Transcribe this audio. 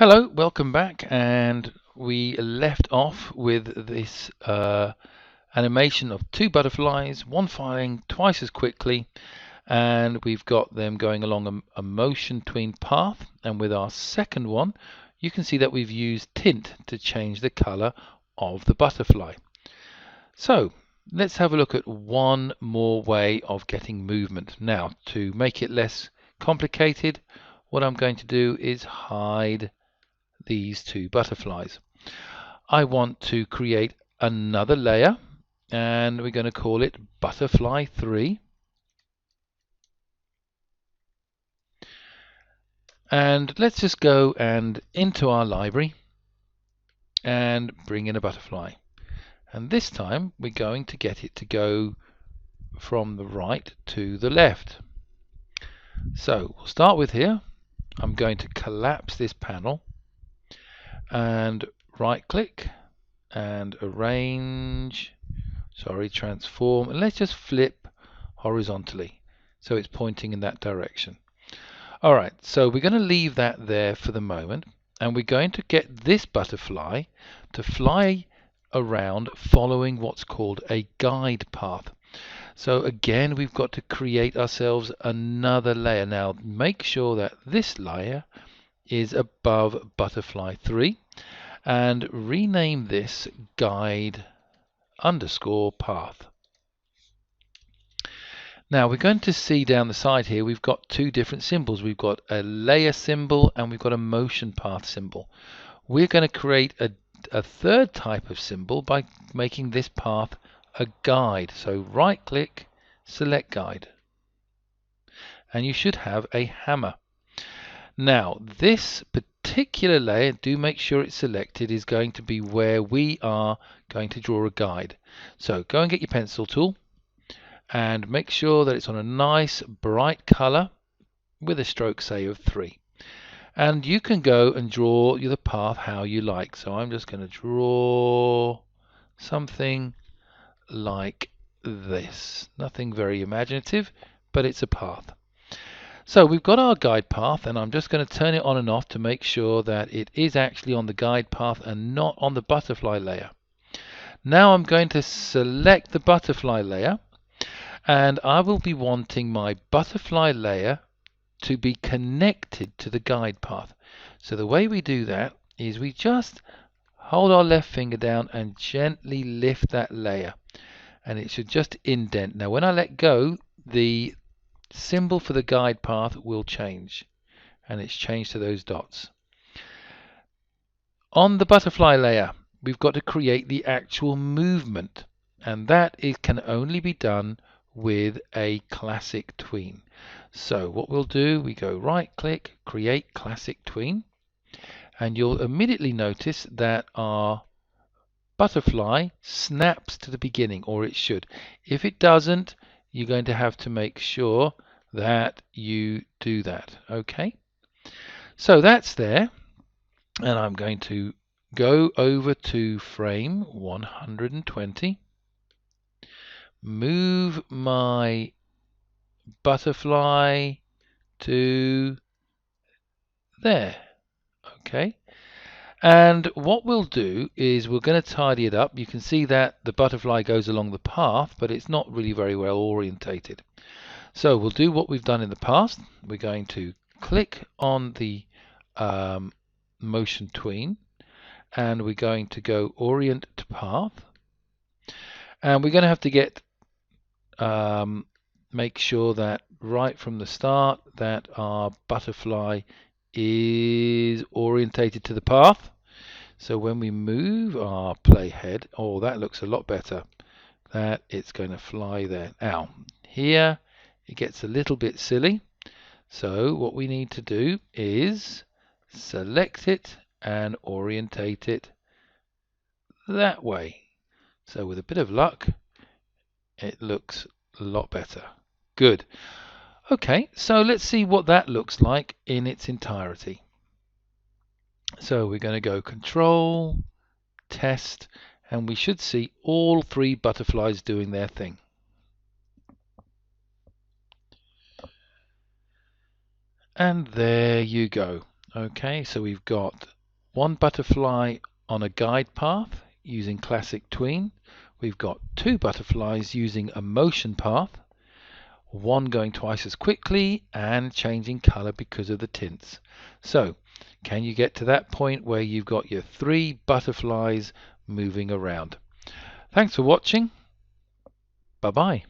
Hello, welcome back, and we left off with this animation of two butterflies, one flying twice as quickly, and we've got them going along a motion tween path. And with our second one, you can see that we've used tint to change the color of the butterfly. So let's have a look at one more way of getting movement. Now, to make it less complicated, what I'm going to do is hide these two butterflies. I want to create another layer, and we're going to call it butterfly 3. And let's just go and into our library and bring in a butterfly. And this time we're going to get it to go from the right to the left. So we'll start with here. I'm going to collapse this panel and right click and transform, and let's just flip horizontally so it's pointing in that direction. Alright, so we're going to leave that there for the moment, and we're going to get this butterfly to fly around following what's called a guide path. So again, we've got to create ourselves another layer. Now make sure that this layer is above butterfly 3 and rename this guide underscore path. Now we're going to see down the side here we've got two different symbols. We've got a layer symbol and we've got a motion path symbol. We're going to create a third type of symbol by making this path a guide. So right click, select guide, and you should have a hammer. Now this particular layer, do make sure it's selected, is going to be where we are going to draw a guide. So go and get your pencil tool and make sure that it's on a nice bright color with a stroke, say, of 3. And you can go and draw the path how you like. So I'm just going to draw something like this. Nothing very imaginative, but it's a path. So we've got our guide path, and I'm just going to turn it on and off to make sure that it is actually on the guide path and not on the butterfly layer. Now I'm going to select the butterfly layer, and I will be wanting my butterfly layer to be connected to the guide path. So the way we do that is we just hold our left finger down and gently lift that layer, and it should just indent. Now when I let go, the symbol for the guide path will change, and it's changed to those dots. On the butterfly layer, we've got to create the actual movement, and that can only be done with a classic tween. So what we'll do, we go right click, create classic tween, and you'll immediately notice that our butterfly snaps to the beginning, or it should. If it doesn't, you're going to have to make sure that you do that. Okay, so that's there, and I'm going to go over to frame 120, move my butterfly to there. Okay, and what we'll do is we're going to tidy it up. You can see that the butterfly goes along the path, but it's not really very well orientated. So we'll do what we've done in the past. We're going to click on the motion tween, and we're going to go orient to path, and we're going to have to get make sure that right from the start that our butterfly is orientated to the path. So when we move our playhead, oh, that looks a lot better, that it's going to fly there. Now here it gets a little bit silly, so what we need to do is select it and orientate it that way. So with a bit of luck, it looks a lot better. Good. Okay, so let's see what that looks like in its entirety. So we're going to go Control, Test, and we should see all 3 butterflies doing their thing. And there you go. Okay, so we've got one butterfly on a guide path using classic tween. We've got two butterflies using a motion path, one going twice as quickly and changing color because of the tints. So can you get to that point where you've got your three butterflies moving around? Thanks for watching. Bye bye.